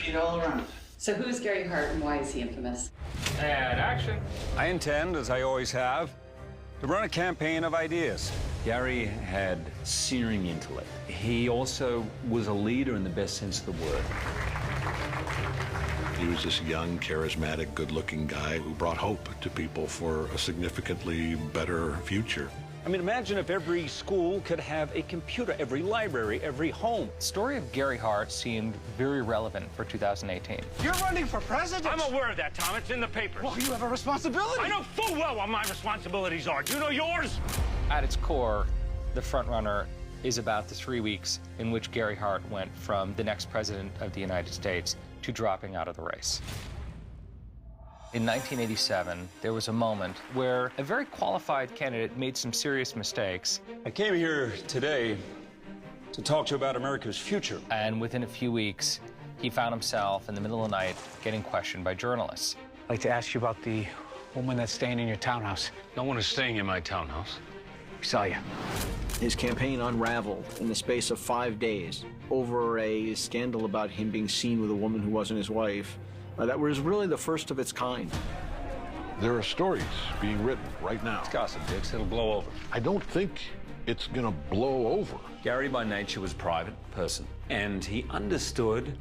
speed all around. So who's Gary Hart and why is he infamous? And action. I intend, as I always have, to run a campaign of ideas. Gary had searing intellect. He also was a leader in the best sense of the word. He was this young, charismatic, good-looking guy who brought hope to people for a significantly better future. I mean, imagine if every school could have a computer, every library, every home. The story of Gary Hart seemed very relevant for 2018. You're running for president? I'm aware of that, Tom. It's in the papers. Well, you have a responsibility. I know full well what my responsibilities are. Do you know yours? At its core, The Frontrunner is about the 3 weeks in which Gary Hart went from the next president of the United States to dropping out of the race. In 1987, there was a moment where a very qualified candidate made some serious mistakes. I came here today to talk to you about America's future. And within a few weeks, he found himself in the middle of the night getting questioned by journalists. I'd like to ask you about the woman that's staying in your townhouse. No one is staying in my townhouse. We saw you. His campaign unraveled in the space of 5 days over a scandal about him being seen with a woman who wasn't his wife. That was really the first of its kind. There are stories being written right now. It's gossip, Dix. It'll blow over. I don't think it's gonna blow over. Gary, by nature, was a private person, and he understood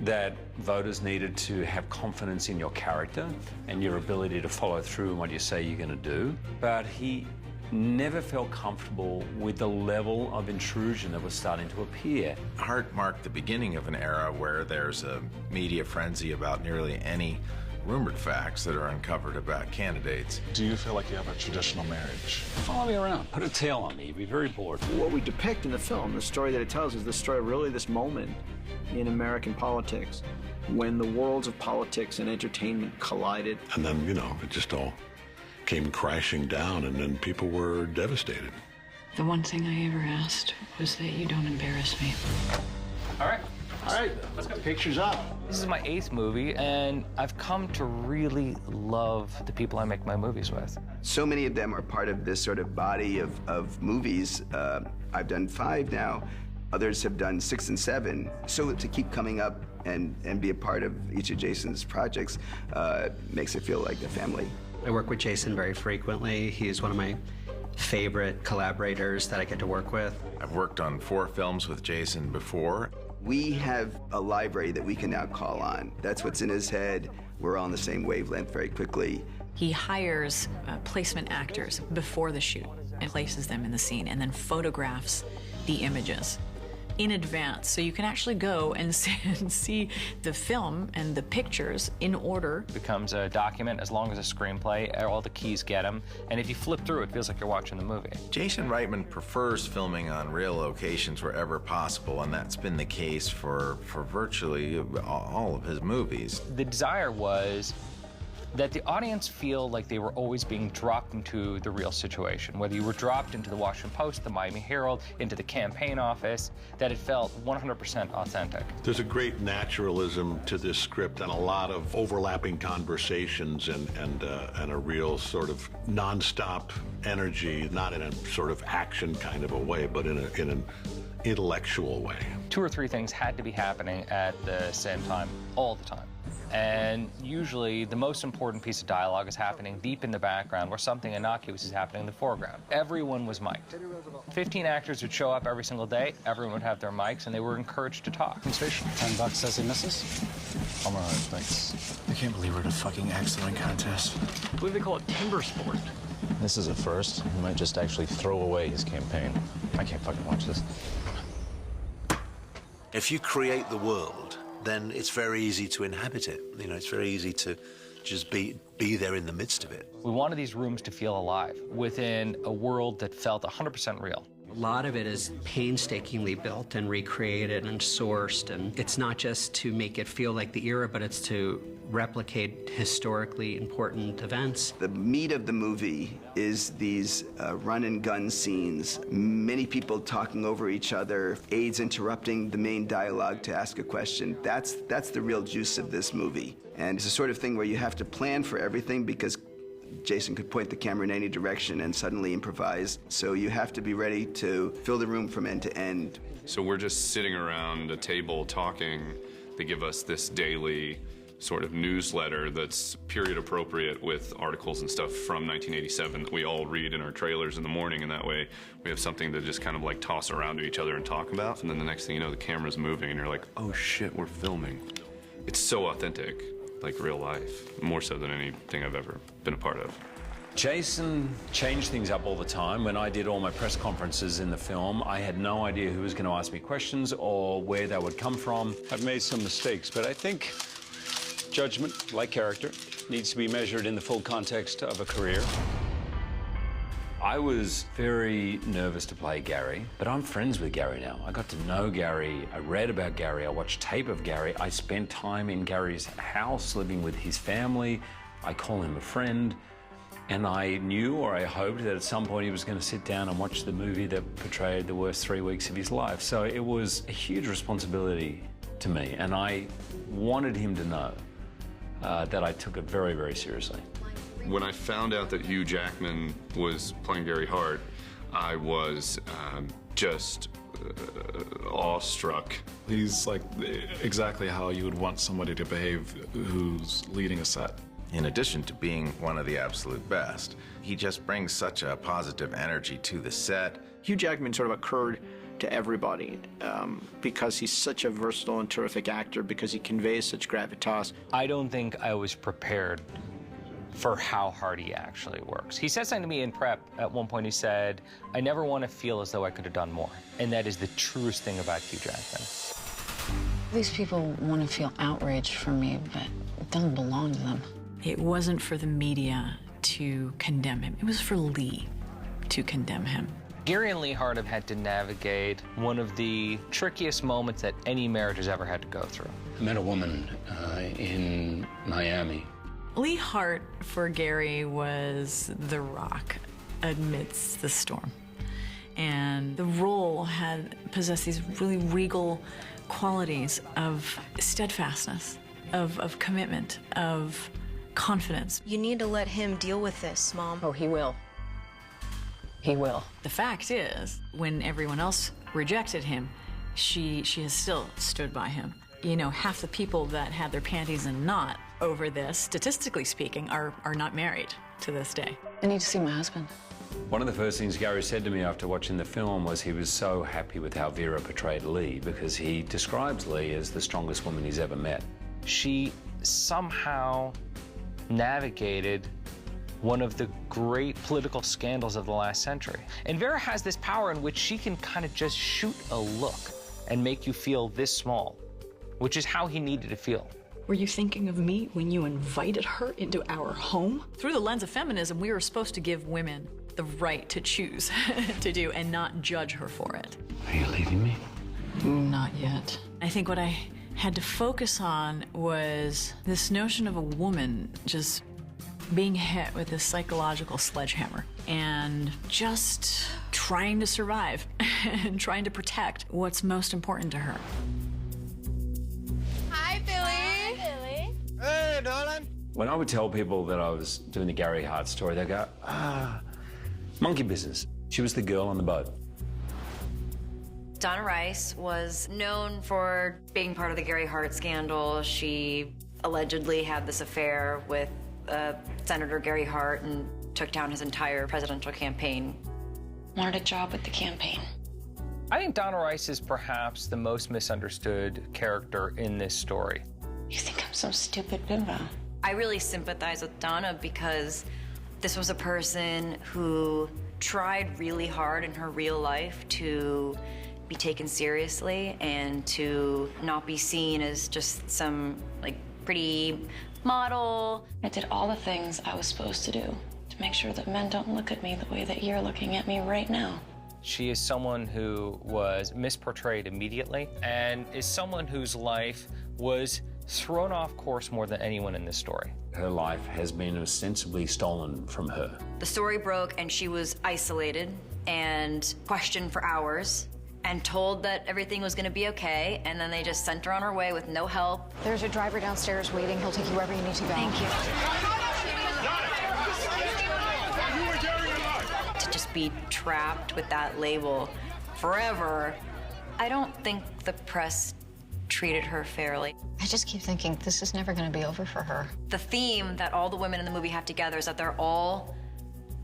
that voters needed to have confidence in your character and your ability to follow through on what you say you're going to do. But he never felt comfortable with the level of intrusion that was starting to appear. Hart marked the beginning of an era where there's a media frenzy about nearly any rumored facts that are uncovered about candidates. Do you feel like you have a traditional marriage? Follow me around. Put a tail on me. You'd be very bored. What we depict in the film, the story that it tells, is the story of really this moment in American politics when the worlds of politics and entertainment collided. And then, you know, it just all came crashing down, and then people were devastated. The one thing I ever asked was that you don't embarrass me. All right. All right, let's go. Pictures up. This is my 8th movie, and I've come to really love the people I make my movies with. So many of them are part of this sort of body of movies. I've done 5 now. Others have done 6 and 7. So to keep coming up and be a part of each of Jason's projects makes it feel like a family. I work with Jason very frequently. He's one of my favorite collaborators that I get to work with. I've worked on 4 films with Jason before. We have a library that we can now call on. That's what's in his head. We're all on the same wavelength very quickly. He hires placement actors before the shoot and places them in the scene and then photographs the images in advance, so you can actually go and see the film and the pictures in order. It becomes a document as long as a screenplay. All the keys get them, and if you flip through, it feels like you're watching the movie. Jason Reitman prefers filming on real locations wherever possible, and that's been the case for virtually all of his movies. The desire was that the audience feel like they were always being dropped into the real situation. Whether you were dropped into the Washington Post, the Miami Herald, into the campaign office, that it felt 100% authentic. There's a great naturalism to this script and a lot of overlapping conversations and a real sort of nonstop energy, not in a sort of action kind of a way, but in an intellectual way. 2 or 3 things had to be happening at the same time, all the time. And usually the most important piece of dialogue is happening deep in the background where something innocuous is happening in the foreground. Everyone was mic'd. 15 actors would show up every single day, everyone would have their mics, and they were encouraged to talk. Compensation. $10 says he misses. Homer thanks. I can't believe we're at a fucking excellent contest. What do they call it? Timber sport. This is a first. He might just actually throw away his campaign. I can't fucking watch this. If you create the world, then it's very easy to inhabit it. You know, it's very easy to just be there in the midst of it. We wanted these rooms to feel alive within a world that felt 100% real. A lot of it is painstakingly built and recreated and sourced, and it's not just to make it feel like the era, but it's to replicate historically important events. The meat of the movie is these run and gun scenes, many people talking over each other, aides interrupting the main dialogue to ask a question. That's the real juice of this movie. And it's the sort of thing where you have to plan for everything because Jason could point the camera in any direction and suddenly improvise. So you have to be ready to fill the room from end to end. So we're just sitting around a table talking They give us this daily sort of newsletter that's period appropriate with articles and stuff from 1987 that we all read in our trailers in the morning, and that way we have something to just kind of like toss around to each other and talk about. And then the next thing you know, the camera's moving and you're like, oh shit, we're filming. It's so authentic, like real life, more so than anything I've ever been a part of. Jason changed things up all the time. When I did all my press conferences in the film, I had no idea who was going to ask me questions or where they would come from. I've made some mistakes, but I think judgment, like character, needs to be measured in the full context of a career. I was very nervous to play Gary, but I'm friends with Gary now. I got to know Gary, I read about Gary, I watched tape of Gary, I spent time in Gary's house living with his family. I call him a friend. And I knew, or I hoped, that at some point he was going to sit down and watch the movie that portrayed the worst 3 weeks of his life. So it was a huge responsibility to me, and I wanted him to know that I took it very, very seriously. When I found out that Hugh Jackman was playing Gary Hart, I was just awestruck. He's like exactly how you would want somebody to behave who's leading a set. In addition to being one of the absolute best, he just brings such a positive energy to the set. Hugh Jackman sort of occurred to everybody because he's such a versatile and terrific actor, because he conveys such gravitas. I don't think I was prepared for how hard he actually works. He said something to me in prep at one point. He said, I never want to feel as though I could have done more. And that is the truest thing about Hugh Jackman. These people want to feel outraged from me, but it doesn't belong to them. It wasn't for the media to condemn him. It was for Lee to condemn him. Gary and Lee Hart have had to navigate one of the trickiest moments that any marriage has ever had to go through. I met a woman in Miami. Lee Hart for Gary was the rock amidst the storm. And the role had possessed these really regal qualities of steadfastness, of commitment, of confidence. You need to let him deal with this, Mom. Oh, he will. He will. The fact is, when everyone else rejected him, she has still stood by him. You know, half the people that had their panties in a knot over this, statistically speaking, are not married to this day. I need to see my husband. One of the first things Gary said to me after watching the film was he was so happy with how Vera portrayed Lee, because he describes Lee as the strongest woman he's ever met. She somehow navigated one of the great political scandals of the last century. And Vera has this power in which she can kind of just shoot a look and make you feel this small, which is how he needed to feel. Were you thinking of me when you invited her into our home? Through the lens of feminism, we were supposed to give women the right to choose to do and not judge her for it. Are you leaving me? Not yet. I think what I had to focus on was this notion of a woman just being hit with this psychological sledgehammer and just trying to survive and trying to protect what's most important to her. Hi, Billy. Hi, Billy. Hey, darling. When I would tell people that I was doing the Gary Hart story, they'd go, monkey business. She was the girl on the boat. Donna Rice was known for being part of the Gary Hart scandal. She allegedly had this affair with Senator Gary Hart and took down his entire presidential campaign. Wanted a job with the campaign. I think Donna Rice is perhaps the most misunderstood character in this story. You think I'm some stupid bimbo? I really sympathize with Donna because this was a person who tried really hard in her real life to be taken seriously and to not be seen as just some like pretty model. I did all the things I was supposed to do to make sure that men don't look at me the way that you're looking at me right now. She is someone who was misportrayed immediately and is someone whose life was thrown off course more than anyone in this story. Her life has been ostensibly stolen from her. The story broke and she was isolated and questioned for hours and told that everything was gonna be okay, and then they just sent her on her way with no help. There's a driver downstairs waiting. He'll take you wherever you need to go. Thank you. To just be trapped with that label forever, I don't think the press treated her fairly. I just keep thinking this is never going to be over for her. The theme that all the women in the movie have together is that they're all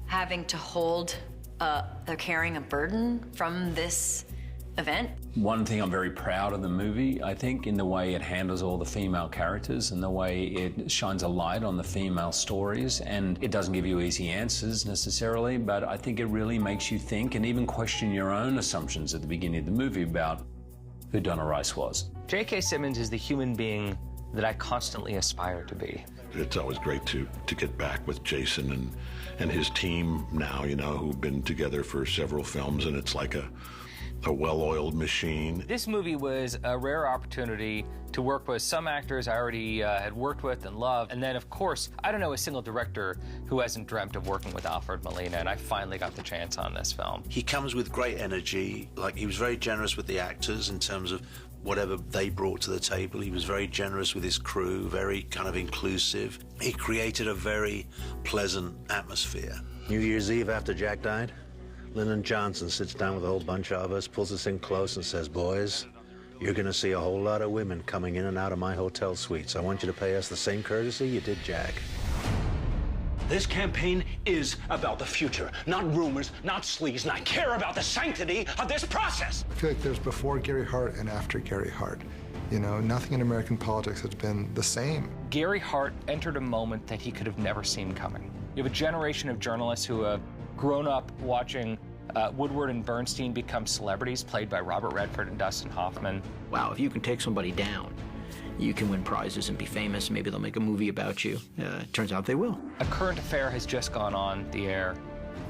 having to hold, they're carrying a burden from this event. One thing I'm very proud of the movie, I think, in the way it handles all the female characters and the way it shines a light on the female stories. And it doesn't give you easy answers necessarily, but I think it really makes you think and even question your own assumptions at the beginning of the movie about who Donna Rice was. J.K. Simmons is the human being that I constantly aspire to be. It's always great to get back with Jason and his team now, you know, who've been together for several films, and it's like a well-oiled machine. This movie was a rare opportunity to work with some actors I already had worked with and loved. And then, of course, I don't know a single director who hasn't dreamt of working with Alfred Molina, and I finally got the chance on this film. He comes with great energy. Like, he was very generous with the actors in terms of whatever they brought to the table. He was very generous with his crew, very kind of inclusive. He created a very pleasant atmosphere. New Year's Eve after Jack died, Lyndon Johnson sits down with a whole bunch of us, pulls us in close and says, "Boys, you're going to see a whole lot of women coming in and out of my hotel suites. I want you to pay us the same courtesy you did Jack." This campaign is about the future, not rumors, not sleaze, and I care about the sanctity of this process. I feel like there's before Gary Hart and after Gary Hart. You know, nothing in American politics has been the same. Gary Hart entered a moment that he could have never seen coming. You have a generation of journalists who have grown up watching Woodward and Bernstein become celebrities, played by Robert Redford and Dustin Hoffman. Wow, if you can take somebody down, you can win prizes and be famous. Maybe they'll make a movie about you. Turns out they will. A current affair has just gone on the air.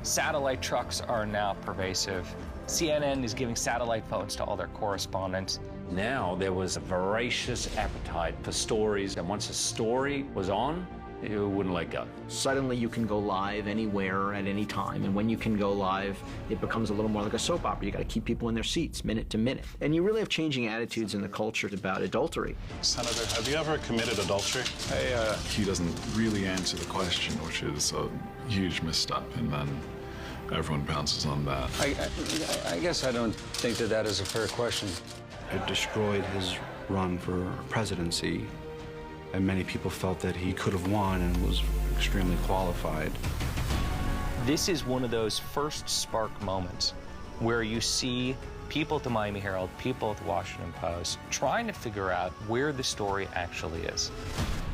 Satellite trucks are now pervasive. CNN is giving satellite phones to all their correspondents. Now there was a voracious appetite for stories, and once a story was on, you wouldn't let go. Suddenly you can go live anywhere at any time, and when you can go live, it becomes a little more like a soap opera. You got to keep people in their seats minute to minute. And you really have changing attitudes in the culture about adultery. Senator, have you ever committed adultery? He doesn't really answer the question, which is a huge misstep, and then everyone bounces on that. I guess I don't think that is a fair question. It destroyed his run for presidency, and many people felt that he could have won and was extremely qualified. This is one of those first spark moments where you see people at the Miami Herald, people at the Washington Post, trying to figure out where the story actually is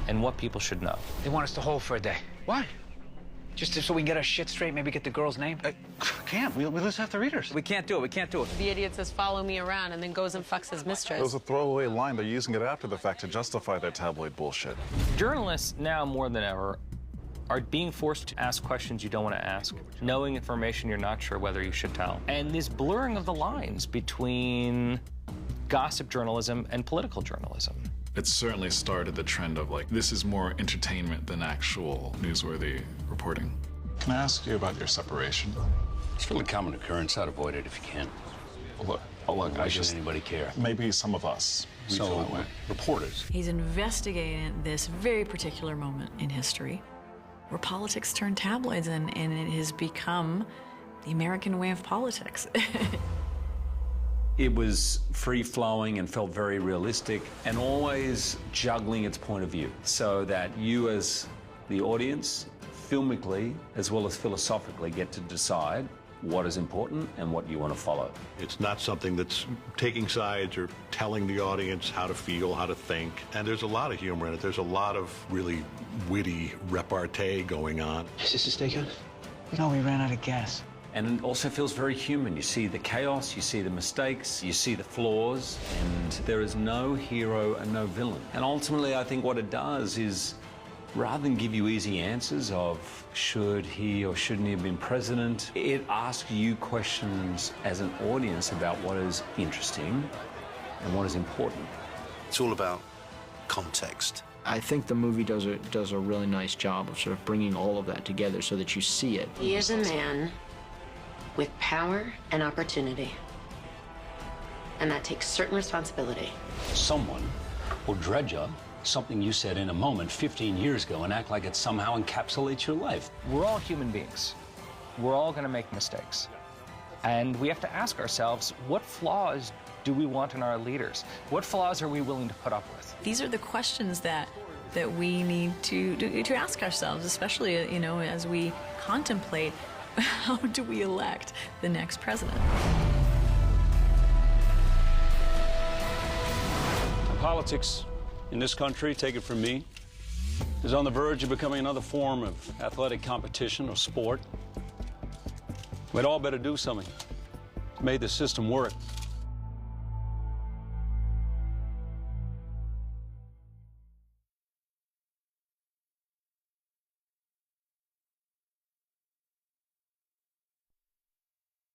and what people should know. They want us to hold for a day. Why? Just so we can get our shit straight, maybe get the girl's name? Can't. We lose half the readers. We can't do it. We can't do it. The idiot says, "Follow me around," and then goes and fucks his mistress. It was a throwaway line. They're using it after the fact to justify their tabloid bullshit. Journalists now more than ever are being forced to ask questions you don't want to ask, knowing information you're not sure whether you should tell. And this blurring of the lines between gossip journalism and political journalism. It certainly started the trend of, like, this is more entertainment than actual newsworthy reporting. Can I ask you about your separation? It's a really common occurrce. I'd avoid it if you can. Look, Why should anybody care? Maybe some of us. We feel that way. Reporters. He's investigating this very particular moment in history where politics turned tabloids, and it has become the American way of politics. It was free-flowing and felt very realistic, and always juggling its point of view so that you as the audience, filmically as well as philosophically, get to decide what is important and what you want to follow. It's not something that's taking sides or telling the audience how to feel, how to think. And there's a lot of humor in it. There's a lot of really witty repartee going on. Is this a steakhouse? No, we ran out of gas. And it also feels very human. You see the chaos, you see the mistakes, you see the flaws, and there is no hero and no villain. And ultimately, I think what it does is, rather than give you easy answers of should he or shouldn't he have been president, it asks you questions as an audience about what is interesting and what is important. It's all about context. I think the movie does a really nice job of sort of bringing all of that together so that you see it. He is a man with power and opportunity, and that takes certain responsibility. Someone will dredge up something you said in a moment 15 years ago and act like it somehow encapsulates your life. We're all human beings. We're all going to make mistakes. And we have to ask ourselves, what flaws do we want in our leaders? What flaws are we willing to put up with? These are the questions that we need to ask ourselves, especially as we contemplate how do we elect the next president. Politics in this country, take it from me, is on the verge of becoming another form of athletic competition or sport. We'd all better do something to make the system work.